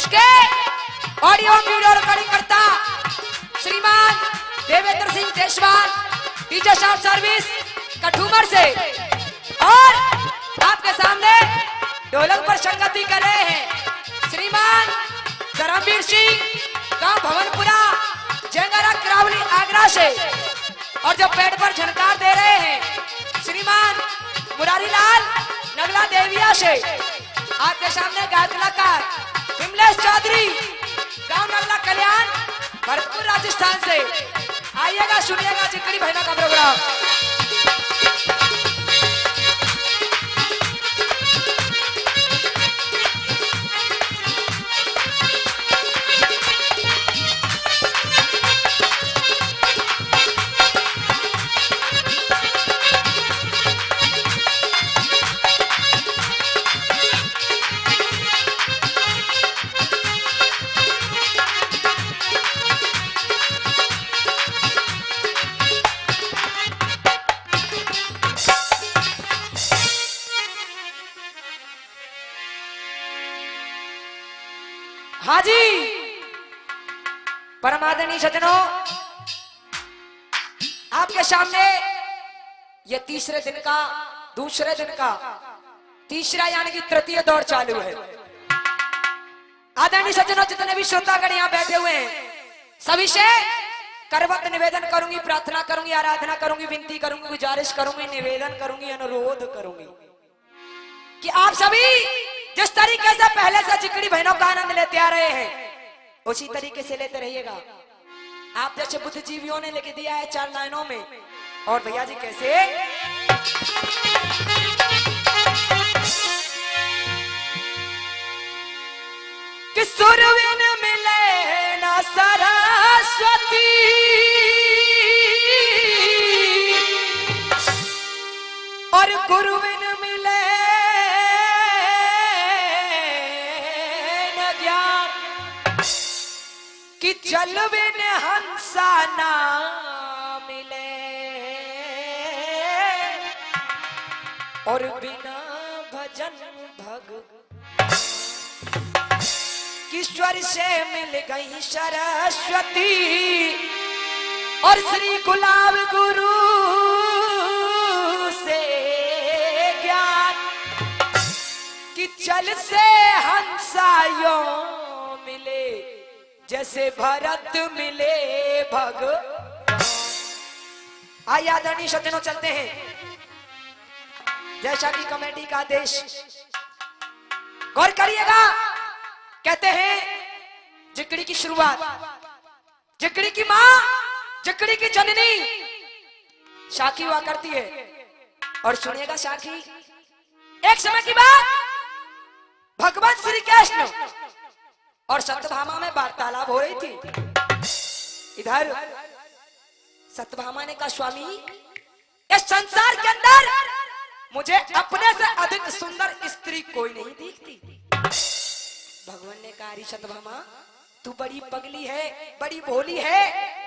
इसके audio video recording करता श्रीमान Devendra Singh Deshwal, DJ sound service Kathumar से। और आपके सामने ढोलक पर संगति कर रहे हैं श्रीमान धर्मवीर सिंह, गांव भवनपुरा, जेंगारा करावली आगरा से। और जो पेड़ पर झनकार दे रहे हैं श्रीमान मुरारी लाल नगला देविया से। आपके सामने गायक कलाकार विमलेश चौधरी, गांव नगला कल्याण, भरतपुर राजस्थान से। आइएगा, सुनिएगा चिकड़ी बहना का प्रोग्राम। हाँ जी, परमादरणीय सज्जनों, आपके सामने ये तीसरे दिन का तीसरा यानी कि तृतीय दौर चालू है। आदरणीय सज्जनों, जितने भी श्रोतागण यहाँ बैठे हुए हैं, सभी से करवत निवेदन करूंगी, प्रार्थना करूंगी, आराधना करूंगी, विनती करूंगी, गुजारिश करूंगी, निवेदन करूंगी, अनुरोध करूंगी कि आप सभी जिस तरीके से पहले से चिकड़ी बहनों का आनंद लेते आ रहे हैं उसी तरीके से लेते रहिएगा। आप जैसे बुद्धिजीवियों ने लिख दिया है 4 लाइनों में। और भैया जी कैसे कि सुरविन मिले ना सरस्वती, और गुरुविन कि जल बिन हंसा ना मिले, और बिना भजन भग ईश्वर से मिल गई सरस्वती, और श्री गुलाब गुरु से ज्ञान कि जल से हंसा यो मिले, जैसे भरत मिले भगवान। आइए आदरणीय सज्जनों, चलते हैं जैसा कि कमेटी का आदेश। गौर करिएगा, कहते हैं जिकड़ी की शुरुआत, जिकड़ी की मां, जिकड़ी की जननी साखी हुआ करती है। और सुनिएगा साखी, एक समय की बात, भगवान श्री कृष्ण और सत्यभामा में वार्तालाप हो रही थी। इधर सत्यभामा ने कहा, स्वामी इस संसार के अंदर मुझे अपने से अधिक सुंदर स्त्री कोई नहीं दिखती। भगवान ने कहा, सत्यभामा तू बड़ी पगली है, बड़ी भोली है।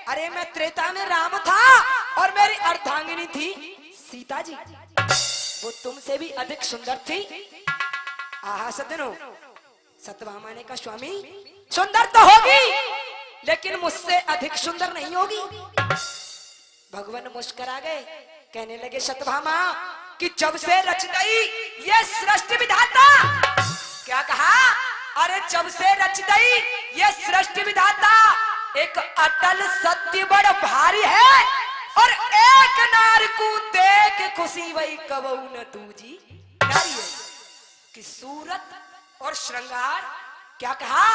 अरे मैं त्रेता में राम था और मेरी अर्धांगिनी थी सीता जी, वो तुमसे भी अधिक सुंदर थी। आहा सज्जनों, सत्यभामा ने कहा, स्वामी सुंदर तो होगी लेकिन मुझसे अधिक सुंदर नहीं होगी। भगवान मुस्कुरा गए, कहने लगे, सत्यभामा कि जब से रच गई ये सृष्टि विधाता। क्या कहा? अरे जब से रच गई ये सृष्टि विधाता, एक अटल सत्य बड़ भारी है, और एक नार को देख खुशी वही कबू न दूजी नारी है। कि सूरत और श्रृंगार, क्या कहा?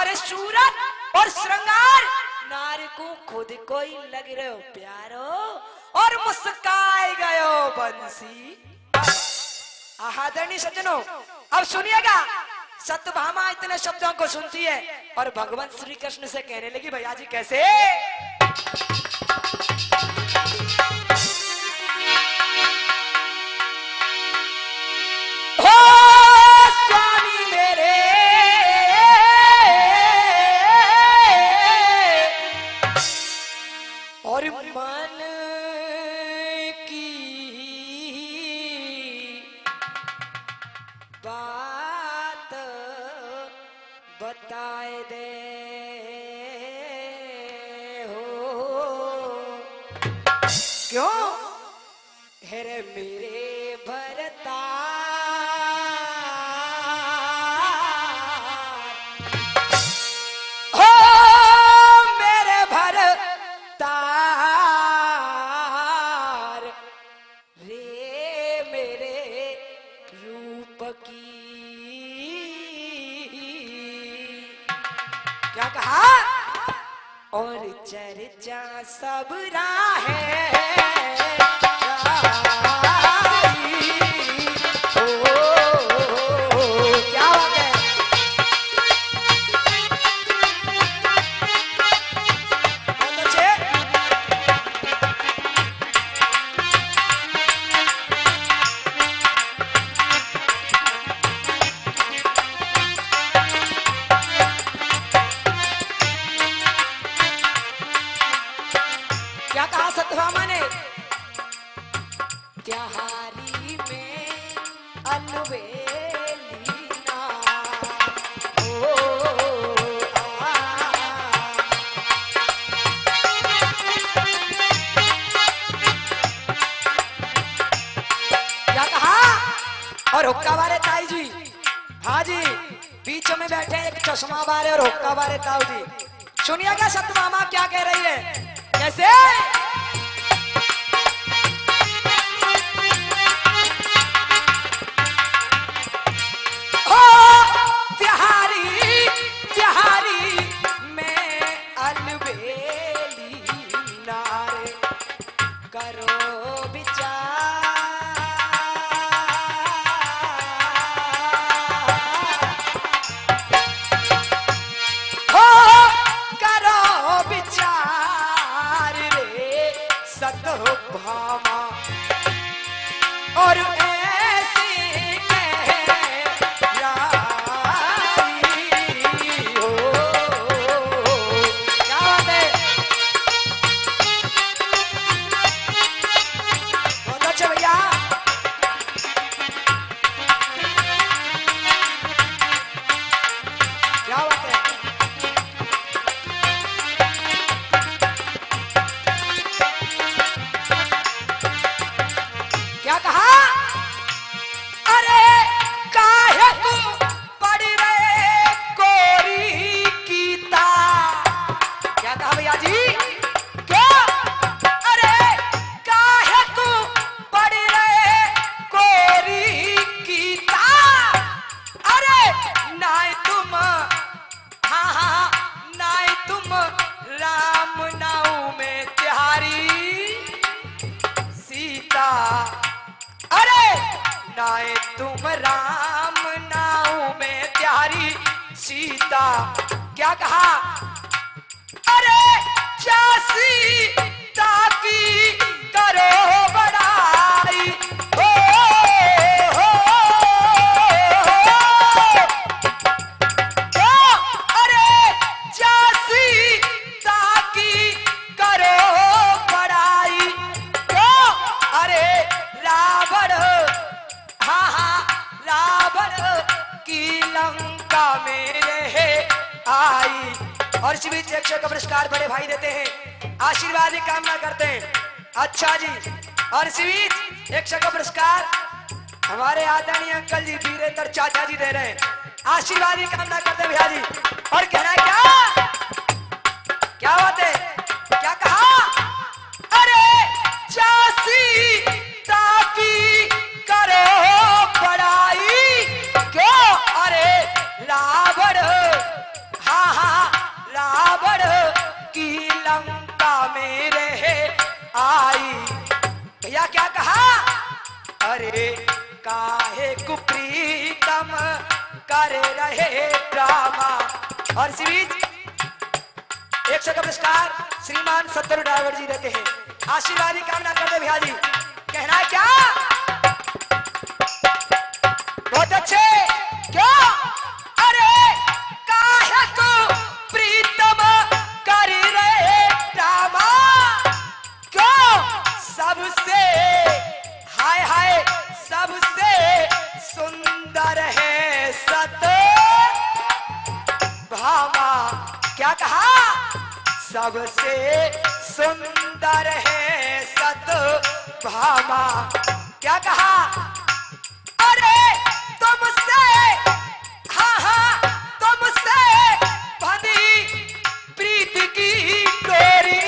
अरे सूरत और श्रृंगार नारी को खुद को ही लग रहे हो प्यारो, और मुस्काए गयो बंसी। आदरणीय सज्जनों, अब सुनिएगा, सत्यभामा इतने शब्दों को सुनती है और भगवान श्री कृष्ण से कहने लगी, भैया जी कैसे? बताए दे हो क्यों हेरे मेरे भरता हो मेरे भरतार रे मेरे रूप की क्या कहा और चर्चा सब राहे क्या बात है बहुत अच्छे क्या कहा सत्यभामा ने त्योहारी में अलवेली ना हो आ। क्या कहा और हुक्का वाले ताई जी हाँ जी बीच में बैठे एक चश्मा वाले और हुक्का वाले ताऊ जी सुनिए क्या सत्यभामा क्या कह रही है कैसे त्योहारी में अलबेली नारे करो विचार भामा और ऐसी गहराई हो क्या बात है बहुत अच्छे भैया क्या बात है क्या कहा अरे काहे तू पड़ रे कोरी कीता क्या कहा भैया जी क्यों अरे काहे तू पड़ रे कोरी कीता अरे नाय तुम हाँ हाँ नाय तुम राम नाऊ में तिहारी सीता अरे नाए तुम राम नाऊ में प्यारी सीता क्या कहा अरे चासी ताकी करो बड़ाई हो अरे चासी ताकी करो बड़ाई अरे रावण हाँ हाँ रावण की लंका में रहे आई और इसी बीच 100 का पुरस्कार बड़े भाई देते हैं आशीर्वाद की कामना करते हैं अच्छा जी और इसी बीच 100 का पुरस्कार हमारे आदरणीय अंकल जी वीरेंद्र चाचा जी दे रहे हैं आशीर्वाद की कामना करते हैं भैया जी और कहना है क्या बात है क्या कहा अरे चासी ताकी करो बड़ाई क्यों अरे रावण हाँ हाँ रावण की लंका में रहे आई भैया क्या कहा अरे काहे कुप्रीतम कर रहे ड्रामा और इसी बीच 100 का पुरस्कार श्रीमान सत्तर ड्राइवर जी देते हैं आशीर्वाद की कामना करते भैया जी कहना है क्या बहुत अच्छे क्यों अरे काहे को प्रीतम कर रहे ड्रामा क्यों सबसे हाय हाय सबसे सुंदर है सत क्या कहा? सबसे सुंदर है सतभामा। क्या कहा? अरे तुमसे, हाँ हाँ तुमसे बंधी प्रीत की डोरी।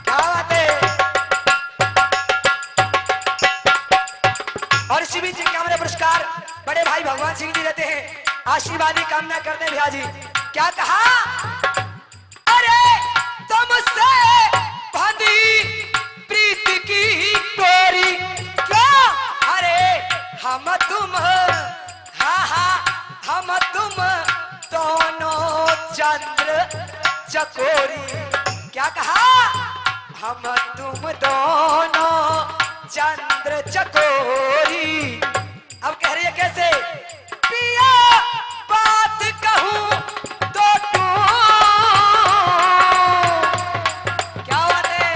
क्या बात है? और इसी बीच कैमरे पुरस्कार बड़े भाई भगवान सिंह जी देते हैं, आशीर्वाद की कामना करते हैं भैया जी। क्या कहा? अरे तुमसे बंधी प्रीत की डोरी। क्या? अरे हम तुम, हाँ हाँ हम तुम दोनों चंद्र चकोरी। क्या कहा? हम तुम दोनों चंद्र चकोरी। अब कह रही है कैसे? पिया बात कहूं तो तू, क्या बात है?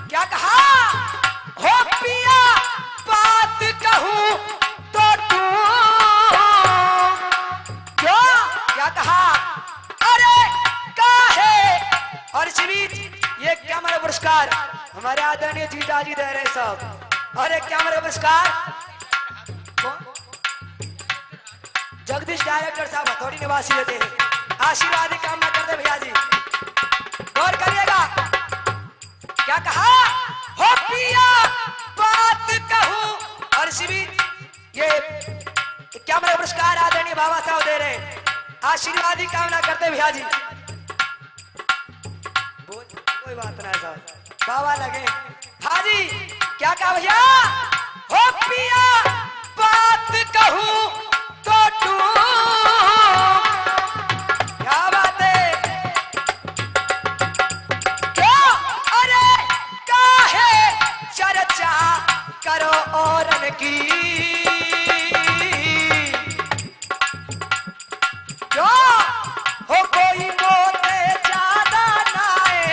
क्या कहा? हो पिया बात कहूं तो तू, क्यों? क्या कहा? अरे काहे? और इसी बीच ये कैमरा पुरस्कार हमारे आदरणीय जीजा जी दे रहे सब। और एक कैमरा पुरस्कार जगदीश डायरेक्टर साहब हथौड़ी निवासी देते हैं, आशीर्वाद की कामना करते भैया जी। गौर करिएगा। क्या कहा? हो पिया बात कहूं। और इसी बीच ये कैमरा पुरस्कार आदरणीय बाबा साहब दे रहे हैं, आशीर्वाद की कामना करते भैया जी। कोई बात नहीं साहब, बाबा लगे। हाँ जी, क्या कहा भैया? हो पिया बात कहूं तो तू, क्या बात है? क्या? अरे काहे चर्चा करो औरन की, क्यों? हो कोई मोते ज्यादा नाए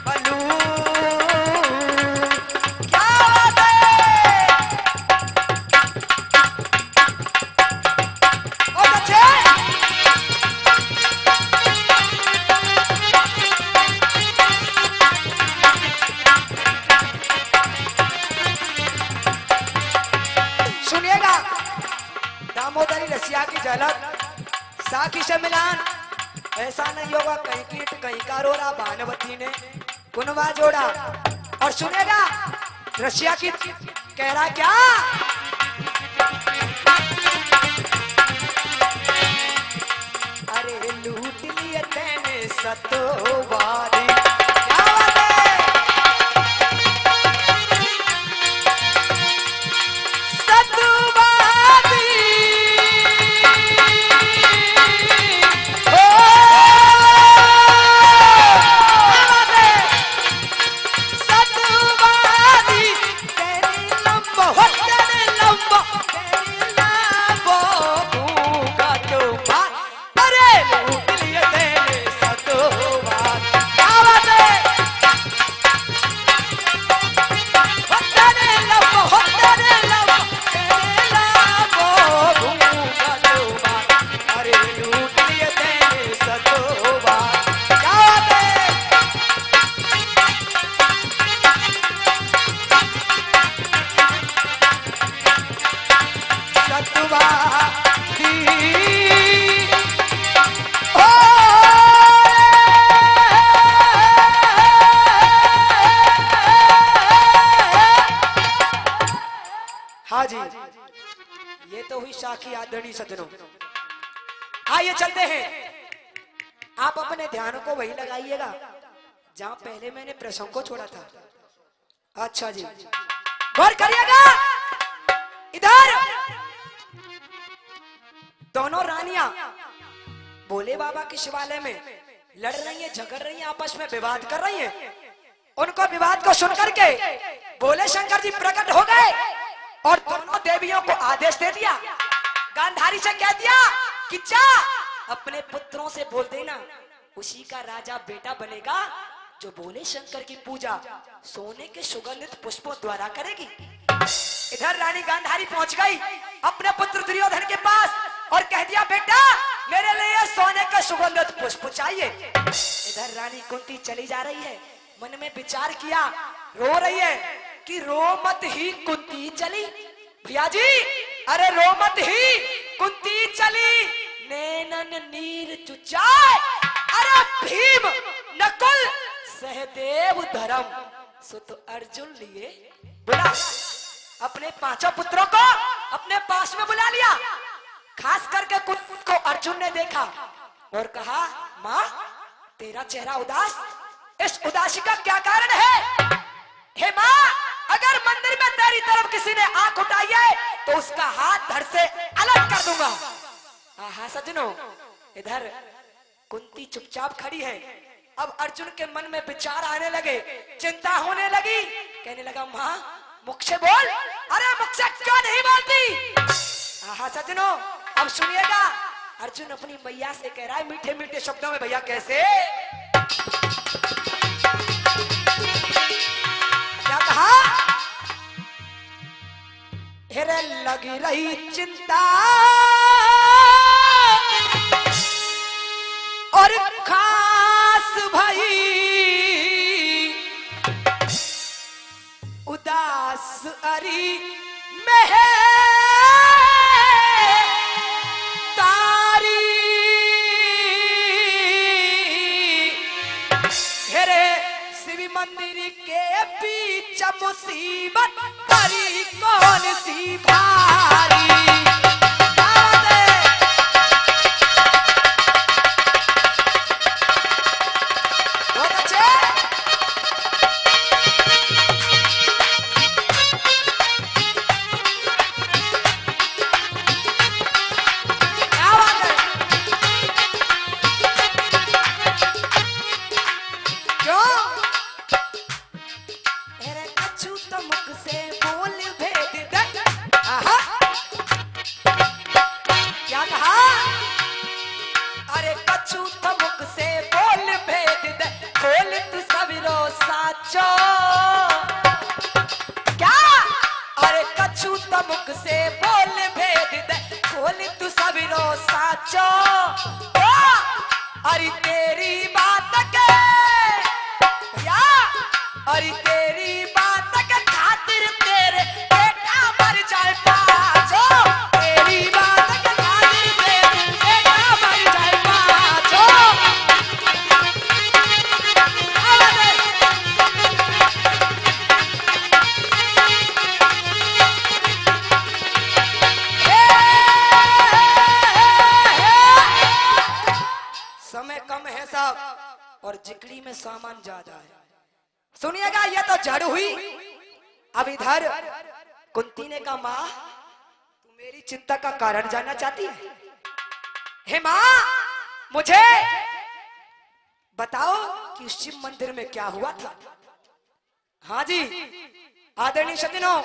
बलू। क्या बात है? और बच्चे सुनिएगा। दामोदरी रसिया की झलक, साखी से मिलान, ऐसा नहीं होगा कहीं कीट कहीं का रोरा, भानुवती ने कुनवा जोड़ा। और सुनेगा रसिया की कह रहा क्या? अरे लूट लिए तेने सतोवारी। क्या बात है? सतवादी ओ, सतवादी तेरी लंबा हो, तेरे लंबा तेरी लंबा भूखा तो मार। अरे लूट लिए तेने सतवादी। क्या बात है? हो तेरे लंबा, हो तेरे लंबा तेरे लंबा भूखा तो मार। अरे लूट लिए तेने सतवादी। क्या बात है? सतवादी ओ, हाँ जी, ये तो हुई साखी आदरणीय सज्जनों। आइए चलते हैं। आप अपने ध्यान को वही लगाइएगा जहां पहले मैंने प्रसंग को छोड़ा था। अच्छा जी, गौर करिएगा। इधर दोनों रानियां भोले बाबा के शिवालय में लड़ रही हैं, झगड़ रही हैं, आपस में विवाद कर रही हैं। उनको विवाद को सुन करके भोले शंकर जी प्रकट हो गए और दोनों देवियों को आदेश दे दिया। गांधारी से कह दिया कि जा अपने पुत्रों से बोल देना, उसी का राजा बेटा बनेगा जो भोले शंकर की पूजा सोने के सुगंधित पुष्पों द्वारा करेगी। इधर रानी गांधारी पहुंच गई अपने पुत्र दुर्योधन के पास और कह दिया बेटा मेरे लिए सोने का सुगंधित पुष्प चाहिए। इधर रानी कुंती चली जा रही है, मन में विचार किया, रो रही है कि रो मत ही कुंती चली। भैया जी अरे रो मत ही कुंती चली, नैनन नीर चुचाए, अरे भीम नकुल सहदेव धर्म सुत अर्जुन लिए बुला। अपने पांचों पुत्रों को अपने पास में बुला लिया। खास करके कुंती को अर्जुन ने देखा और कहा माँ तेरा चेहरा उदास, इस उदासी का क्या कारण है? हे माँ अगर मंदिर में तेरी तरफ किसी ने आंख उठाई है तो उसका हाथ धड़ से अलग कर दूंगा। हाँ सजनों इधर कुंती चुपचाप खड़ी है। अब अर्जुन के मन में विचार आने लगे, चिंता होने लगी, कहने लगा माँ मुख से बोल। अरे मुख से क्यों नहीं बोलती? हाँ सजनों अब सुनिएगा, अर्जुन अपनी मैया से कह रहा है मीठे मीठे शब्दों में। भैया कैसे क्या कहा? हेरे लगी रही चिंता और खास भाई उदास अरी में तारी। हेरे शिव मंदिर के बीच मुसीबत करी कौन सी भारी। अरे तेरी बात के या अरे तेरी बात के खातिर तेरे बेटा मर जाए पाछो। तेरी बात के खातिर तेरे बेटा मर जाए पाछो। समय कम है साहब और जिकड़ी में सामान ज्यादा है। सुनिएगा ये तो जड़ हुई। अब इधर कुंती ने कहा माँ तू मेरी चिंता का कारण जानना चाहती है? हे माँ मुझे बताओ कि शिव मंदिर में क्या हुआ था। हाँ जी आदरणीय सज्जनों,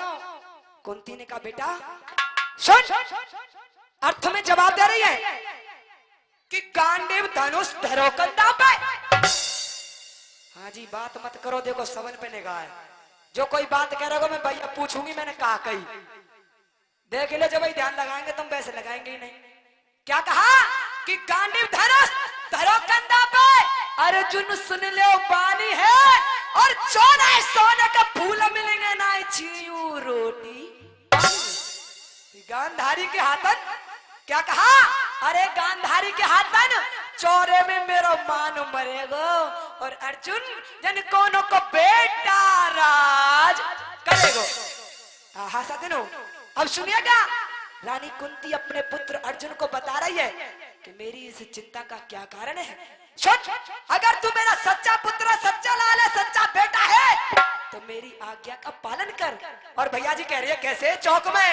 कुंती ने कहा बेटा सुन, अर्थ में जवाब दे रही है कि गांडीव धनुष धरो कंधा पे। हाँ जी बात मत करो, देखो सबन पे निगाह है। जो कोई बात कह रहे हो मैं भैया पूछूंगी मैंने कहा कही, देख ले जब ध्यान लगाएंगे तुम वैसे लगाएंगे ही नहीं। क्या कहा कि गांडीव धनुष धरो कंधा पे, अर्जुन सुन ले पानी है और सोना सोने का फूल मिलेंगे ना चीयू रोटी। गांधारी के हाथन क्या कहा? अरे गांधारी के हाथन चौरे में मेरा मान मरेगा और अर्जुन जन कोनो को बेटा राज करेगो। हाँ सजनों अब सुनिएगा, रानी कुंती अपने पुत्र अर्जुन को बता रही है कि मेरी इस चिंता का क्या कारण है। सुन, अगर तू मेरा सच्चा पुत्र सच्चा लाल है सच्चा बेटा है तो मेरी आज्ञा का पालन कर। और भैया जी कह रही है कैसे? चौक में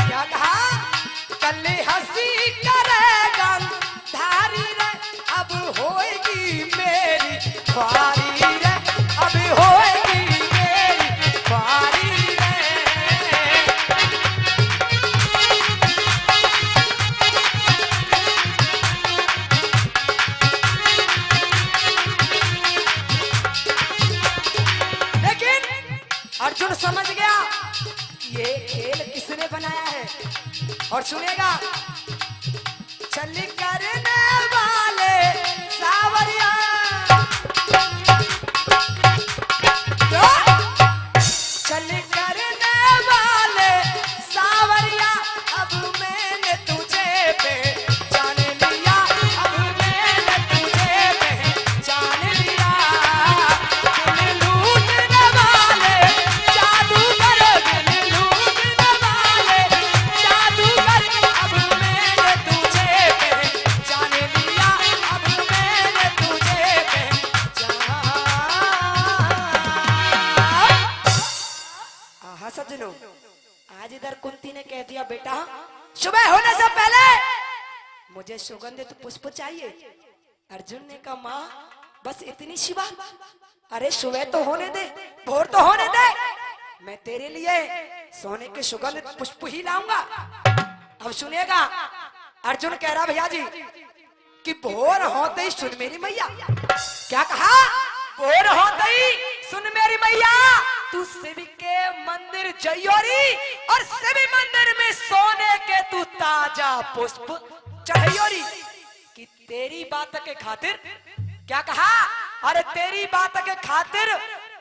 क्या और सुनेगा चल करने वाले सावरिया चल करने वाले सावरिया अब मैंने तुझे पहचान लिया अब मैंने तुझे पहचान लिया दिल लूटने वाले जादूगर दिल लूटने वाले जादूगर अब मैंने तुझे पहचान लिया अब मैंने तुझे पहचान। आहा सज्जनों, आज इधर कुंती ने कह दिया बेटा सुबह होने से पहले मुझे सुगंधित पुष्प चाहिए। अर्जुन ने कहा माँ बस इतनी सी बात, अरे सुबह तो होने दे भोर तो होने दे, मैं तेरे लिए सोने के सुगंधित पुष्प ही लाऊंगा। अब सुनेगा अर्जुन कह रहा भैया जी कि भोर होते ही सुन मेरी मैया। क्या कहा? भोर होते ही सुन मेरी मैया तू शिव के मंदिर जइयोरी और शिव मंदिर में सोने के तू ताजा पुष्प चढ़ियोरी कि तेरी बात के खातिर। क्या कहा? अरे तेरी बात के खातिर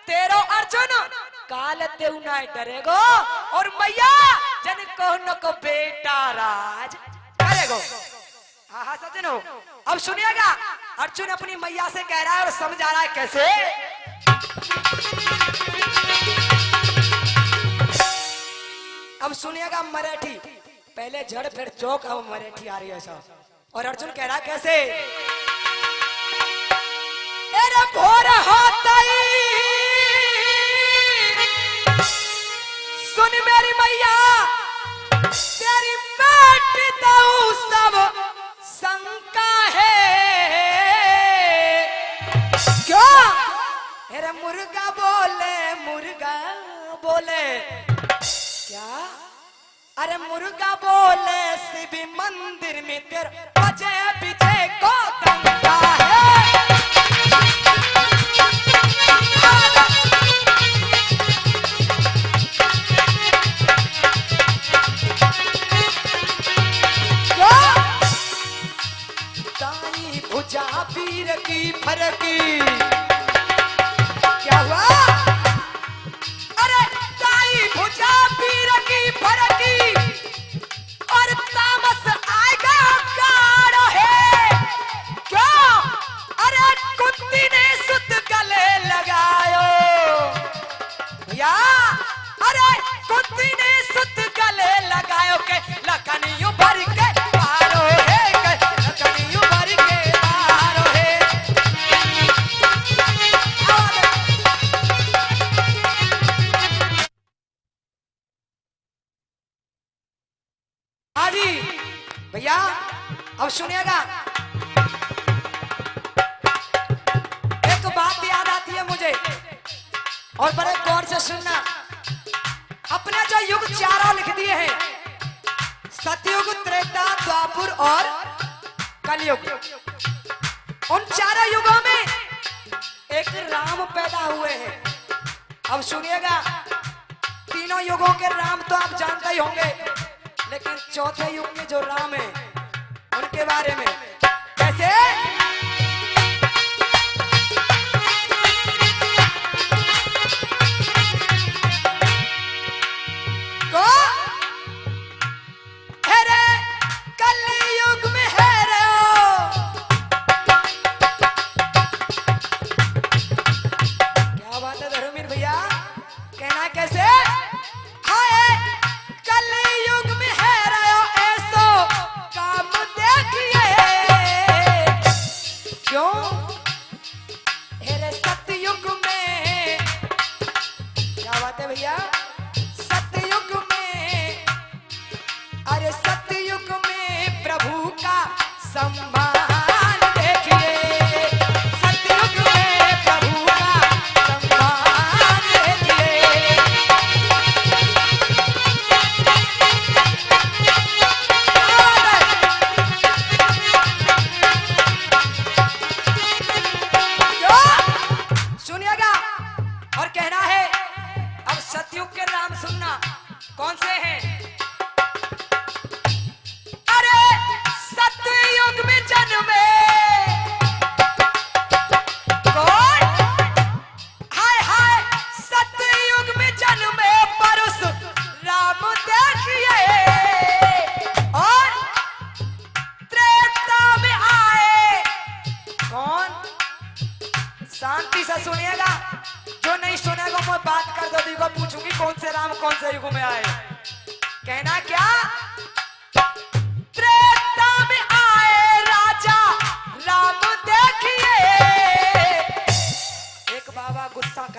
तेरो अर्जुन काल तेऊ ना डरेगो और मैया जन को न को बेटा राज करेगो। हाँ सज्जनों, अब सुनिएगा अर्जुन अपनी मैया से कह रहा है और समझा रहा है कैसे। अब सुनिएगा मराठी, पहले जड़ फिर चौक, अब मराठी आ रही है सब। और अर्जुन कह रहा कैसे, अरे भोर होता ही सुन मेरी मैया तेरी मिट दऊं सब शंका है। क्यों? अरे मुर्गा बोले क्या? अरे मुर्गा बोले शिव मंदिर में तेरे अजय विजय को दंगा है। दाई भुजा पीर की फरकी क्या हुआ? अरे दाई भुजा पीर की फरकी और तामस आएगा गाढ़ो है। क्यों? अरे कुत्ती ने सुत गले लगायो या अरे कुत्ती ने सुत गले लगायो के लखनियों भर के पारो है लखनियों भर के पारो है। हाँ जी भैया, अब सुनिएगा एक बात याद आती है मुझे और बड़े गौर से सुनना। अपने जो युग चारों लिख दिए हैं, सतयुग त्रेता द्वापर और कलयुग, उन चारों युगों में एक राम पैदा हुए हैं। अब सुनिएगा तीनों युगों के राम तो आप जानते ही होंगे, लेकिन चौथे युग में जो राम है उनके बारे में कैसे। को है रे कलयुग में है रे क्या बात है धर्मवीर भैया, कहना कैसे। कलयुग में है रहो ऐसो काम देखिए। क्यों? अरे सतयुग में क्या बात है भैया, सतयुग में अरे सतयुग में प्रभु का सम्मान देखिए। सतयुग में प्रभु का सम्मान देखिए। सुनिएगा और कहना है अब सतयुग के नाम सुनना कौन से हैं।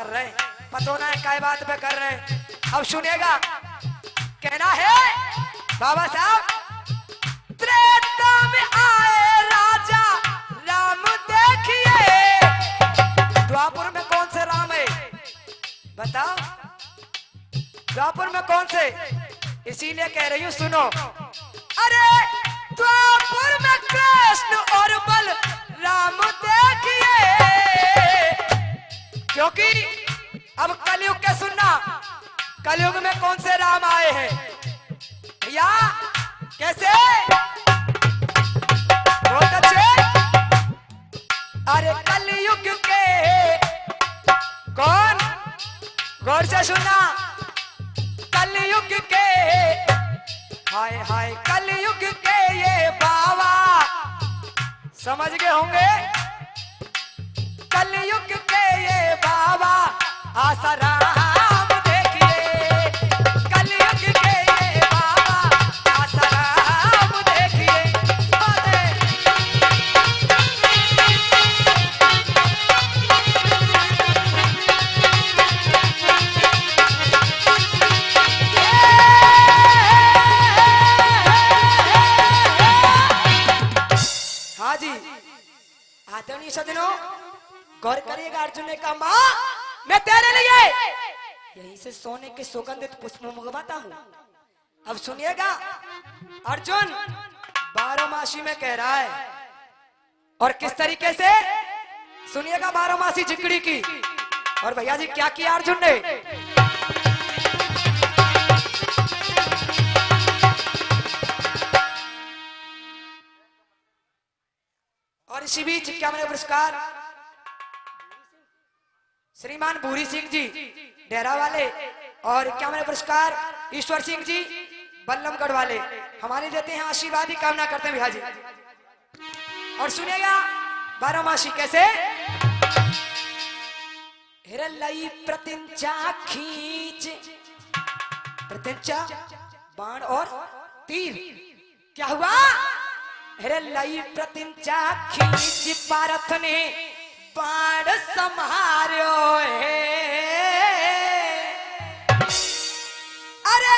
कर रहे हैं, पतो ना है काय बात पे कर रहे हैं। अब सुनेगा, कहना है बाबा साहब, त्रेता में आए राजा राम देखिए। द्वापर में कौन से राम है बताओ, द्वापर में कौन से? इसीलिए कह रही हूं सुनो। अरे द्वापर में कृष्ण और बल राम देखिए, क्योंकि अब कलयुग के सुनना, कलयुग में कौन से राम आए हैं भैया? कैसे? बहुत अच्छे। अरे कलयुग के कौन, गौर से सुनना, कलयुग के, हाय हाय कलयुग के ये बाबा, समझ गए होंगे, कलयुग के ये बाबा आसाराम देखिए, कलयुग के ये बाबा आसाराम देखिए। हाँ जी, आदरणीय सज्जनों, गौर करिएगा। अर्जुन ने कहा माँ मैं तेरे लिए यहीं से सोने के सुगंधित पुष्प मंगवाता हूँ। अब सुनिएगा, अर्जुन बारहमासी में कह रहा है, और किस तरीके से सुनिएगा बारहमासी जिकड़ी की। और भैया जी क्या किया अर्जुन ने? और इसी बीच क्या मैंने पुरस्कार श्रीमान भूरी सिंह जी डेरा वाले, और क्या मैंने पुरस्कार ईश्वर सिंह जी बल्लमगढ़ वाले हमारे देते हैं, आशीर्वाद की कामना करते हैं भैया जी। और सुनिएगा बारहमासी कैसे? हिरलई प्रतिंचा खींच, प्रतिंचा बाण और तीर, क्या हुआ? हिरलई प्रतिंचा खींच पारथ ने बाण संहार्यो है। अरे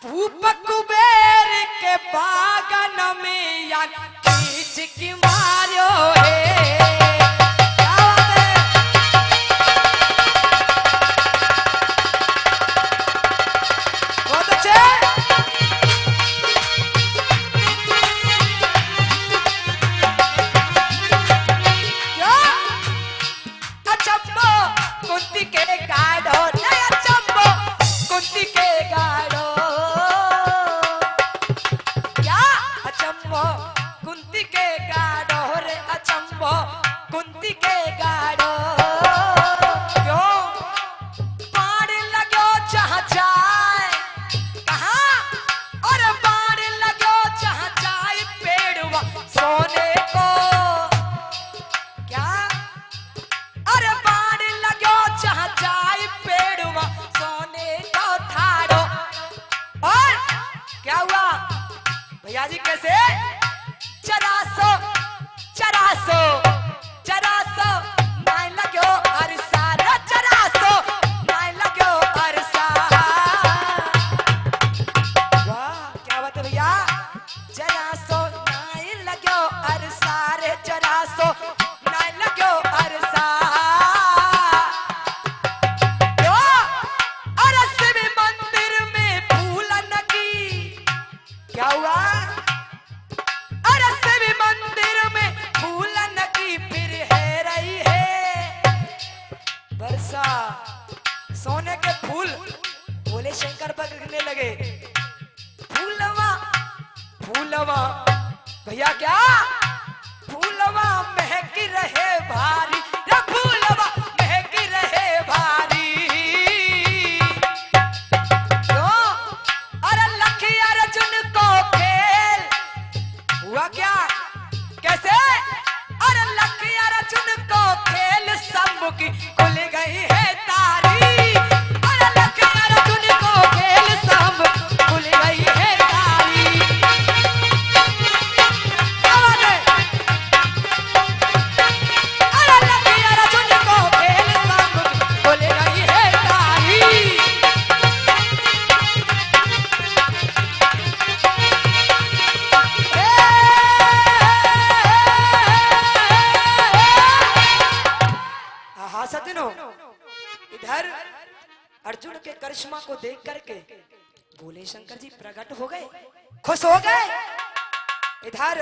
भूप कुबेर के बागन में या खींच की मार्यो है। बहुत अच्छे। कुंती के गाड़ो, नया चंबो कुंती के गाड़ो, क्या अचंबो कुंती के गाड़ो रे, अचंबो कुंती के गाड़ो। क्यों? बाण लगो जहाँ जाए, कहाँ? और बाण लगो जहाँ जाए पेड़वा सोने को, क्या? अरे बाण लगो जहाँ जाए पेड़वा सोने को ठाड़ो। और क्या हुआ भैया जी कैसे? चरासो चरासो चरासो नाय लगो अरसा, चरासो नाय लगो अरसा। वाह क्या बात है भैया, चरासो नाय लगो अरसा रे, चरासो नाय लगो अरसा। क्या हुआ? अरे शिव मंदिर में फूलन की फिर है रही है वर्षा। सोने के फूल भोले शंकर पर गिरने लगे। फूलवा फूलवा भैया, क्या फूलवा महकी रहे भारी, फूलवा महकी रहे भारी। हुआ क्या? कैसे? अरे लकी अर्जुन को खेल सम्मुखी खुल गई है तारी। अरे लकी अर्जुन को खेल सम्मुखी खुल गई है तारी। अरे लकी अर्जुन को भोले शंकर जी प्रकट हो गए, खुश हो गए। इधर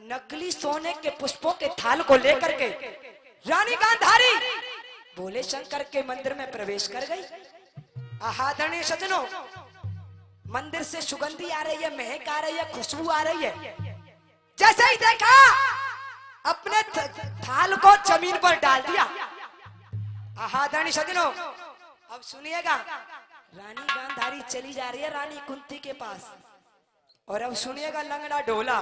नकली सोने के पुष्पों के थाल को लेकर के रानी गांधारी भोले शंकर के मंदिर में प्रवेश कर गई। आदरणीय सज्जनों, मंदिर से सुगंधी आ रही है, महक आ रही है, खुशबू आ रही है। जैसे ही देखा अपने थाल को जमीन पर डाल दिया। आदरणीय सज्जनों, अब सुनिएगा, रानी गांधारी चली जा रही है रानी कुंती के पास। और अब सुनिएगा लंगड़ा ढोला,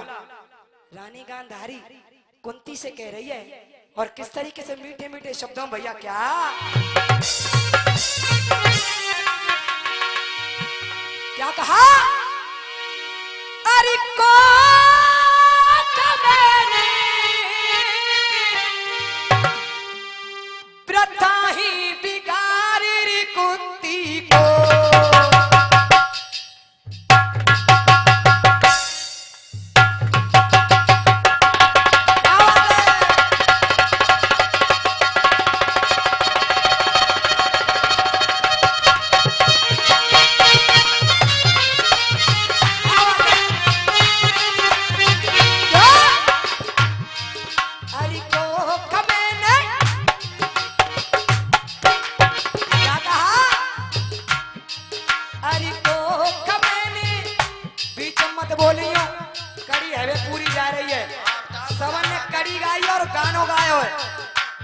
रानी गांधारी कुंती से कह रही है, और किस तरीके से मीठे मीठे शब्दों, भैया क्या कहा? अरे को मैंने प्रथा ही बिगाड़ी कुंती को।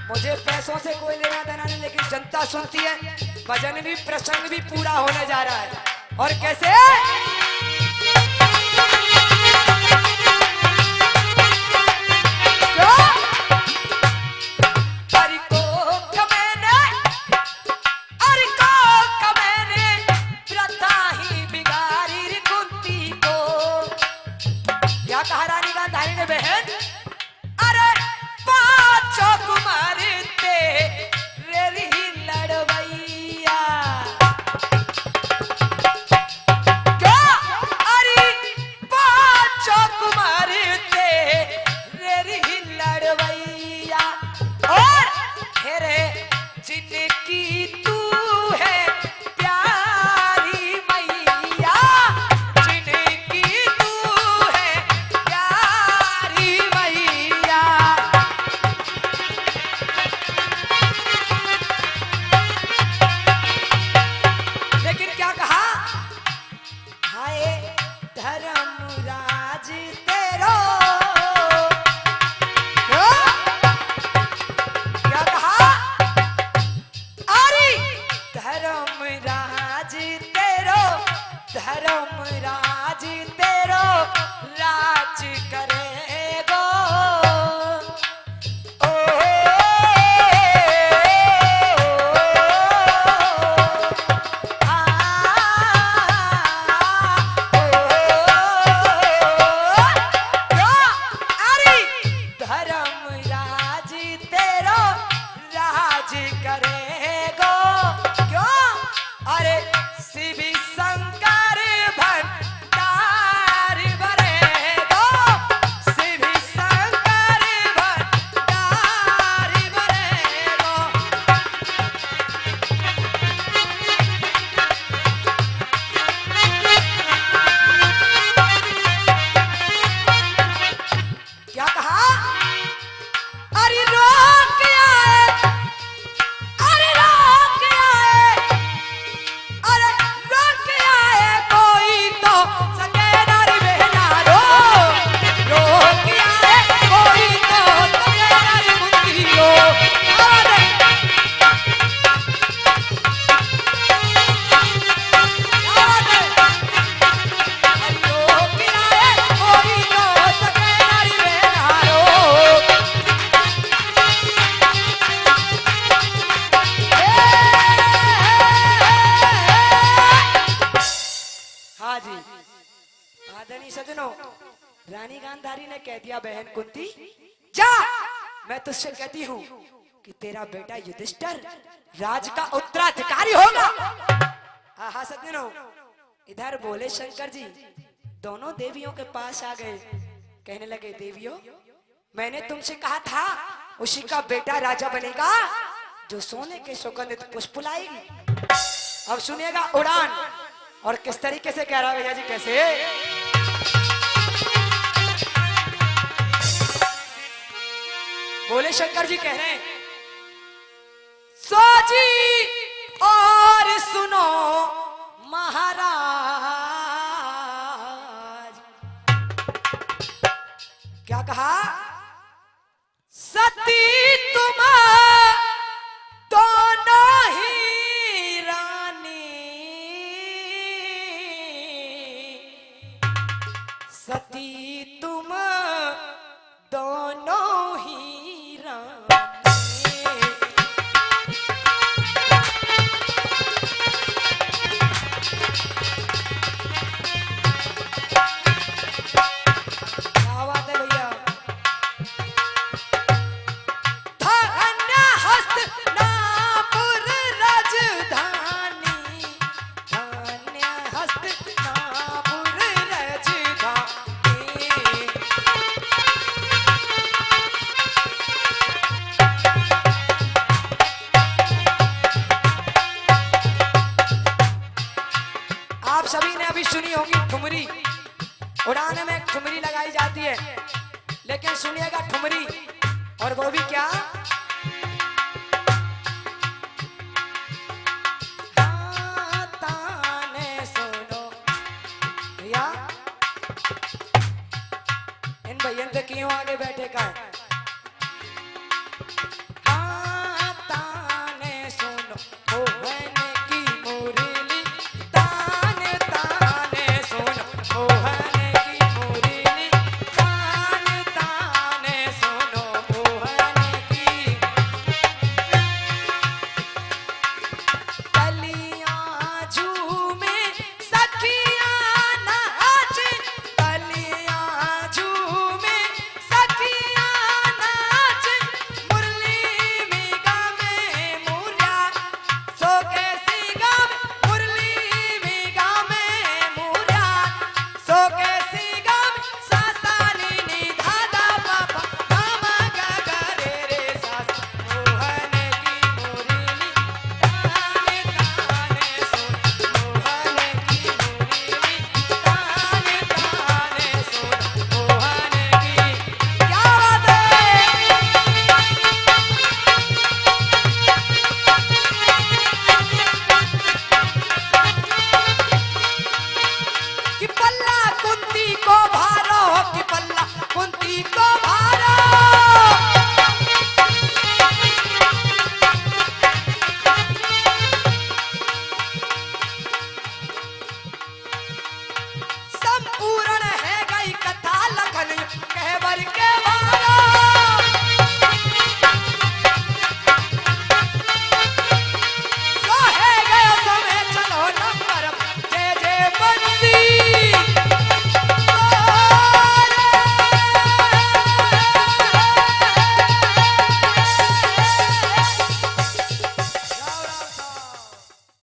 मुझे पैसों से कोई लेना देना नहीं, लेकिन जनता सुनती है, भजन भी प्रसंग भी पूरा होने जा रहा है। और कैसे? क्या कहा रानी गांधारी ने बहन? अरे पांचों कुमार तेरी लड़वैया। क्या? अरे पांचों कुमार तेरी लड़वैया, और तेरे जिनकी तू है प्यारी मैया, जिनकी तू है प्यारी मैया। लेकिन क्या कहा? हाय धर्मराज तेरो, क्या कहा? अरे धर्मराज तेरो, धर्मराज तेरो राज करेगो। ओ अरे धर्मराज तेरो राज करेगो। क्यों? अरे शिव शंकर भंडार भरेगो, शिव शंकर भंडार भरेगो। क्या कहा? अरे रोक आए, अरे रोक आए, अरे रोक आए कोई तो सकेदारी बहना रो, रोक आए कोई तो सकेदारी बुद्धि रो। अरे रोक आए कोई तो सकेदारी बहना रो। हाँ जी, आदरणीय सज्जनों, रानी गांधारी ने कह दिया, बहन कुंती जा, मैं तुझसे कहती हूँ कि तेरा बेटा युधिष्ठिर राज का उत्तराधिकारी होगा। हाँ सज्जनों, इधर भोले शंकर जी दोनों देवियों के पास आ गए, कहने लगे, देवियों मैंने तुमसे कहा था उसी का बेटा राजा बनेगा जो सोने के सुगंधित पुष्प लाएगी। अब सुनिएगा उड़ान, और किस तरीके से कह रहा है भैया जी, कैसे? बोले शंकर जी कह रहे हैं, सोजी और सुनो महाराज। क्या कहा? सती तुम दोनों ही रानी, सती तुम दोनों ही रानी। क्या बात है भैया? धन्य हस्तिनापुर राजधानी, धन्य हस्तिनापुर राजधानी। आप सभी ने अभी सुनी होगी ठुमरी। उड़ान में एक ठुमरी लगाई जाती है, लेकिन सुनिएगा ठुमरी, और वो भी क्या? हाँ, ताने सुनो भैया। इन भैया पे क्यों आगे बैठे का है?